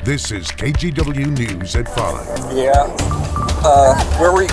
This is KGW News at 5. Yeah. Where were you?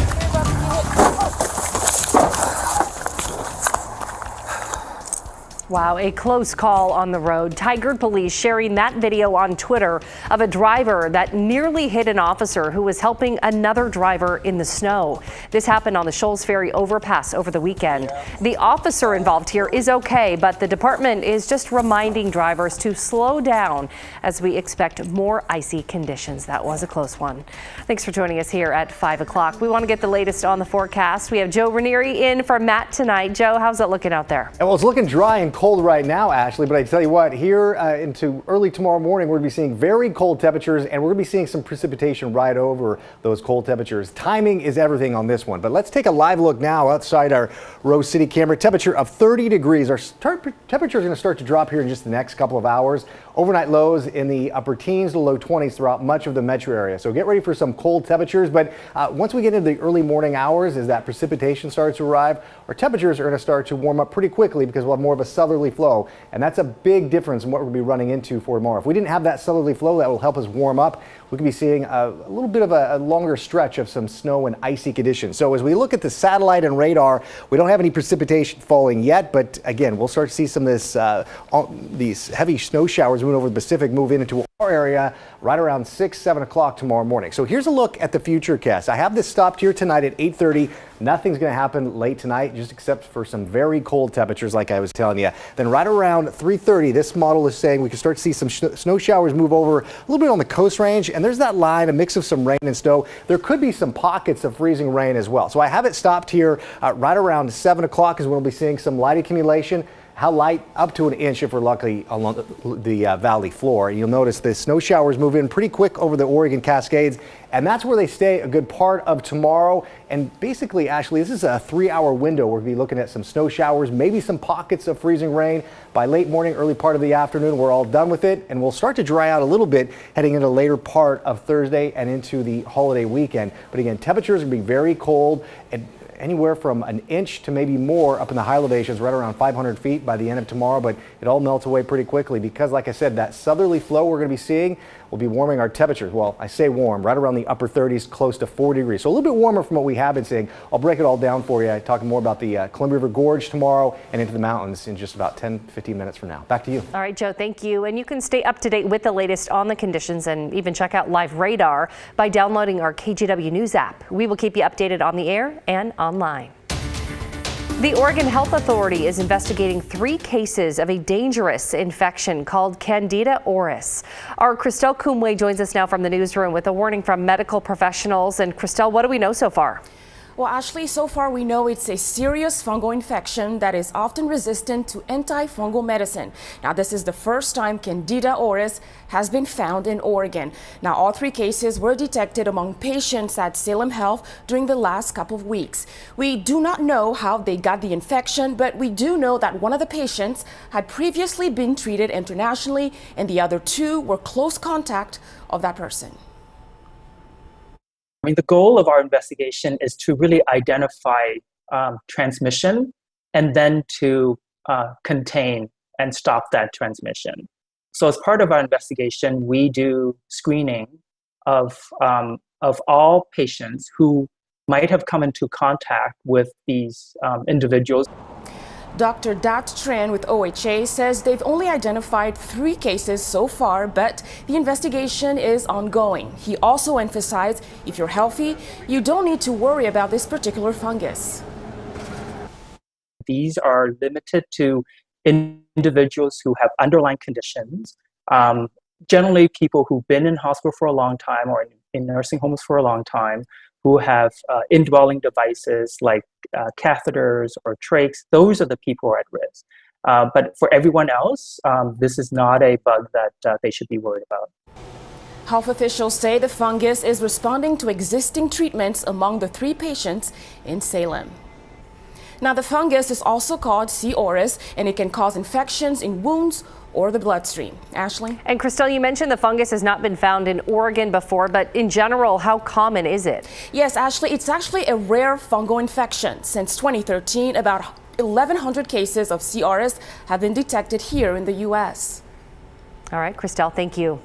Wow, a close call on the road. Tigard police sharing that video on Twitter of a driver that nearly hit an officer who was helping another driver in the snow. This happened on the Shoals Ferry overpass over the weekend. The officer involved here is okay, but the department is just reminding drivers to slow down as we expect more icy conditions. That was a close one. Thanks for joining us here at 5 o'clock. We want to get the latest on the forecast. We have Joe Ranieri in for Matt tonight. Joe, how's it looking out there? Well, it's looking dry and cold right now, Ashley, but I tell you what, here into early tomorrow morning, we're going to be seeing very cold temperatures, and we're going to be seeing some precipitation right over those cold temperatures. Timing is everything on this one, but let's take a live look now outside our Rose City camera. Temperature of 30 degrees. Our temperature is going to start to drop here in just the next couple of hours. Overnight lows in the upper teens to low 20s throughout much of the metro area. So get ready for some cold temperatures, but once we get into the early morning hours, as that precipitation starts to arrive, our temperatures are going to start to warm up pretty quickly because we'll have more of a southerly flow, and that's a big difference in what we'll be running into for tomorrow. If we didn't have that southerly flow that will help us warm up, we could be seeing a little bit of a longer stretch of some snow and icy conditions. So as we look at the satellite and radar, we don't have any precipitation falling yet, but again, we'll start to see some of this these heavy snow showers moving over the Pacific move into our area right around 7 o'clock tomorrow morning. So here's a look at the futurecast. I have this stopped here tonight at 8:30. Nothing's going to happen late tonight, just except for some very cold temperatures like I was telling you. Then right around 3:30, this model is saying we can start to see some snow showers move over a little bit on the coast range, and there's that line, a mix of some rain and snow. There could be some pockets of freezing rain as well. So I have it stopped here right around 7 o'clock is when we'll be seeing some light accumulation. How light? Up to an inch if we're lucky along the valley floor. You'll notice the snow showers move in pretty quick over the Oregon Cascades, and that's where they stay a good part of tomorrow. And basically, Ashley, this is a 3-hour window. We'll be looking at some snow showers, maybe some pockets of freezing rain. By late morning, early part of the afternoon, we're all done with it, and we'll start to dry out a little bit heading into the later part of Thursday and into the holiday weekend. But again, temperatures are going to be very cold, and anywhere from an inch to maybe more up in the high elevations, right around 500 feet by the end of tomorrow, but it all melts away pretty quickly because, like I said, that southerly flow we're going to be seeing will be warming our temperatures. Well, I say warm, right around the upper 30s, close to 40 degrees. So a little bit warmer from what we have been seeing. I'll break it all down for you. Talking more about the Columbia River Gorge tomorrow and into the mountains in just about 10-15 minutes from now. Back to you. All right, Joe, thank you. And you can stay up to date with the latest on the conditions and even check out live radar by downloading our KGW News app. We will keep you updated on the air and online. The Oregon Health Authority is investigating 3 cases of a dangerous infection called Candida auris. Our Christelle Kumwe joins us now from the newsroom with a warning from medical professionals. And Christelle, what do we know so far? Well, Ashley, so far we know it's a serious fungal infection that is often resistant to antifungal medicine. Now, this is the first time Candida auris has been found in Oregon. Now, all 3 cases were detected among patients at Salem Health during the last couple of weeks. We do not know how they got the infection, but we do know that one of the patients had previously been treated internationally, and the other 2 were close contact of that person. I mean, the goal of our investigation is to really identify transmission and then to contain and stop that transmission. So as part of our investigation, we do screening of all patients who might have come into contact with these individuals. Dr. Dat Tran with OHA says they've only identified 3 cases so far, but the investigation is ongoing. He also emphasized if you're healthy, you don't need to worry about this particular fungus. These are limited to individuals who have underlying conditions, generally people who've been in hospital for a long time or in nursing homes for a long time, who have indwelling devices like catheters or trachs. Those are the people who are at risk. But for everyone else, this is not a bug that they should be worried about. Health officials say the fungus is responding to existing treatments among the 3 patients in Salem. Now, the fungus is also called C. auris, and it can cause infections in wounds or the bloodstream. Ashley? And Christelle, you mentioned the fungus has not been found in Oregon before, but in general, how common is it? Yes, Ashley, it's actually a rare fungal infection. Since 2013, about 1,100 cases of C. auris have been detected here in the U.S. All right, Christelle, thank you.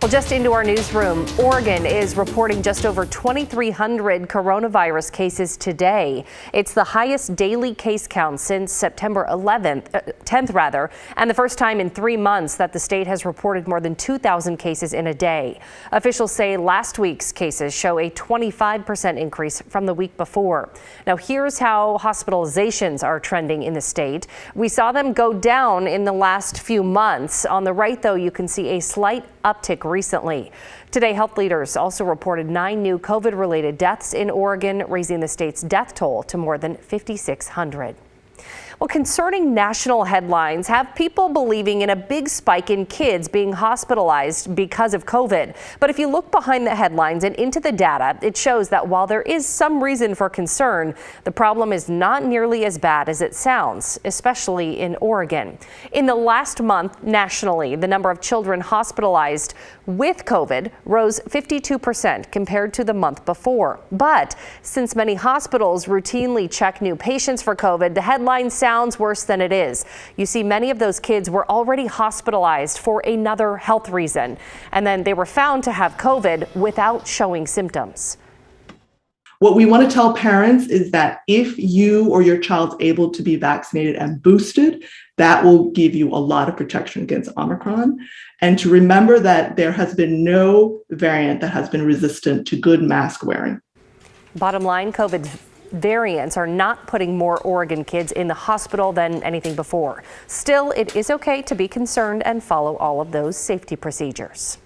Well, just into our newsroom, Oregon is reporting just over 2,300 coronavirus cases today. It's the highest daily case count since September 10th, and the first time in 3 months that the state has reported more than 2,000 cases in a day. Officials say last week's cases show a 25% increase from the week before. Now, here's how hospitalizations are trending in the state. We saw them go down in the last few months. On the right, though, you can see a slight uptick recently. Today, health leaders also reported 9 new COVID-related deaths in Oregon, raising the state's death toll to more than 5,600. Well, concerning national headlines have people believing in a big spike in kids being hospitalized because of COVID. But if you look behind the headlines and into the data, it shows that while there is some reason for concern, the problem is not nearly as bad as it sounds, especially in Oregon. In the last month, nationally, the number of children hospitalized with COVID rose 52% compared to the month before. But since many hospitals routinely check new patients for COVID, the headline sounds worse than it is. You see, many of those kids were already hospitalized for another health reason, and then they were found to have COVID without showing symptoms. What we want to tell parents is that if you or your child's able to be vaccinated and boosted, that will give you a lot of protection against Omicron. And to remember that there has been no variant that has been resistant to good mask wearing. Bottom line, COVID variants are not putting more Oregon kids in the hospital than anything before. Still, it is okay to be concerned and follow all of those safety procedures.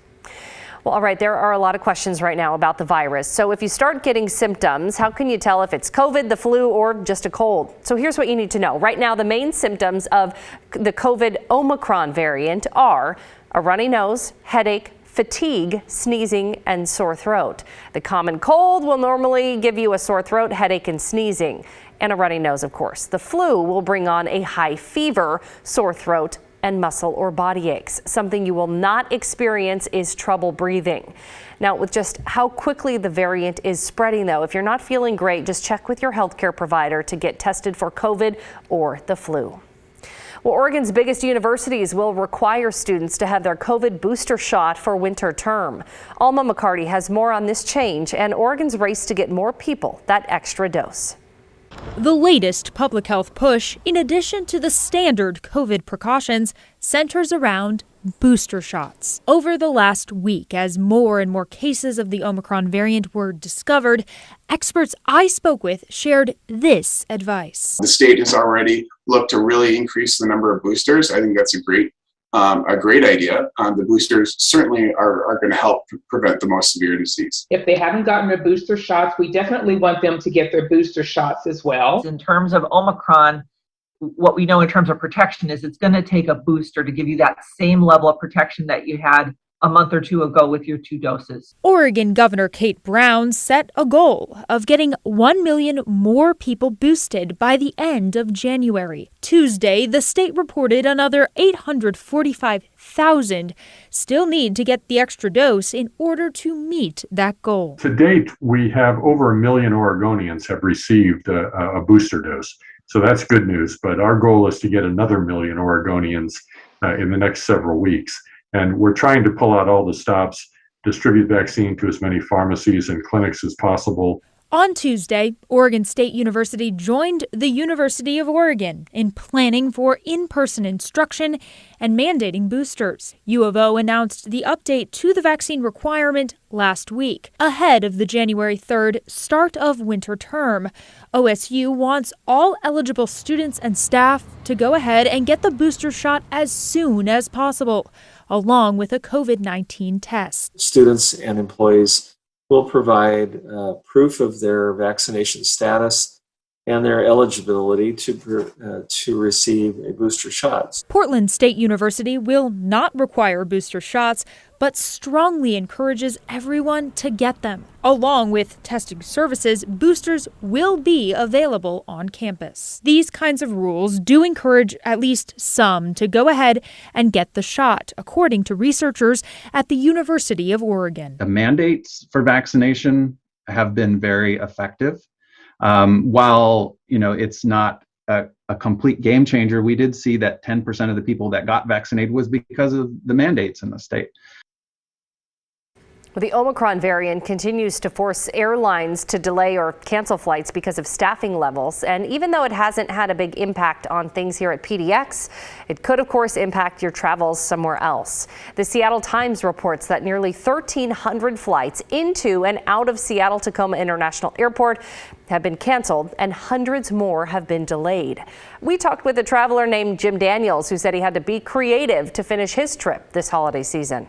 Well, all right, there are a lot of questions right now about the virus. So if you start getting symptoms, how can you tell if it's COVID, the flu, or just a cold? So here's what you need to know. Right now, the main symptoms of the COVID Omicron variant are a runny nose, headache, fatigue, sneezing, and sore throat. The common cold will normally give you a sore throat, headache, and sneezing, and a runny nose, of course. The flu will bring on a high fever, sore throat, and muscle or body aches. Something you will not experience is trouble breathing. Now, with just how quickly the variant is spreading, though, if you're not feeling great, just check with your healthcare provider to get tested for COVID or the flu. Well, Oregon's biggest universities will require students to have their COVID booster shot for winter term. Alma McCarty has more on this change and Oregon's race to get more people that extra dose. The latest public health push, in addition to the standard COVID precautions, centers around booster shots. Over the last week, as more and more cases of the Omicron variant were discovered, experts I spoke with shared this advice. The state has already looked to really increase the number of boosters. I think that's a great idea. The boosters certainly are going to help prevent the most severe disease. If they haven't gotten their booster shots, we definitely want them to get their booster shots as well. In terms of Omicron, what we know in terms of protection is it's going to take a booster to give you that same level of protection that you had a month or two ago with your 2 doses. Oregon Governor Kate Brown set a goal of getting 1 million more people boosted by the end of January. Tuesday, the state reported another 845,000 still need to get the extra dose in order to meet that goal. To date, we have over 1 million Oregonians have received a booster dose. So that's good news, but our goal is to get another 1 million Oregonians in the next several weeks. And we're trying to pull out all the stops, distribute vaccine to as many pharmacies and clinics as possible. On Tuesday, Oregon State University joined the University of Oregon in planning for in-person instruction and mandating boosters. U of O announced the update to the vaccine requirement last week, ahead of the January 3rd start of winter term. OSU wants all eligible students and staff to go ahead and get the booster shot as soon as possible, along with a COVID-19 test. Students and employees will provide proof of their vaccination status and their eligibility to receive a booster shot. Portland State University will not require booster shots, but strongly encourages everyone to get them. Along with testing services, boosters will be available on campus. These kinds of rules do encourage at least some to go ahead and get the shot, according to researchers at the University of Oregon. The mandates for vaccination have been very effective. While, it's not a complete game changer, we did see that 10% of the people that got vaccinated was because of the mandates in the state. Well, the Omicron variant continues to force airlines to delay or cancel flights because of staffing levels. And even though it hasn't had a big impact on things here at PDX, it could, of course, impact your travels somewhere else. The Seattle Times reports that nearly 1,300 flights into and out of Seattle-Tacoma International Airport have been canceled and hundreds more have been delayed. We talked with a traveler named Jim Daniels who said he had to be creative to finish his trip this holiday season.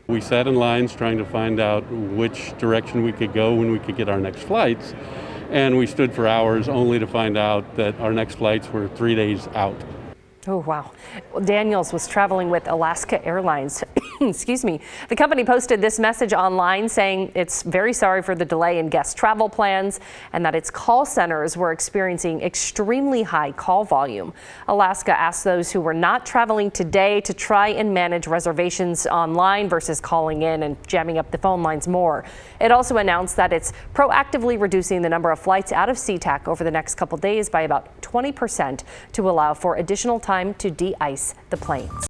We sat in lines trying to find out which direction we could go when we could get our next flights, and we stood for hours only to find out that our next flights were 3 days out. Oh, wow. Well, Daniels was traveling with Alaska Airlines. Excuse me. The company posted this message online saying it's very sorry for the delay in guest travel plans and that its call centers were experiencing extremely high call volume. Alaska asked those who were not traveling today to try and manage reservations online versus calling in and jamming up the phone lines more. It also announced that it's proactively reducing the number of flights out of SeaTac over the next couple days by about 20% to allow for additional time to de-ice the planes.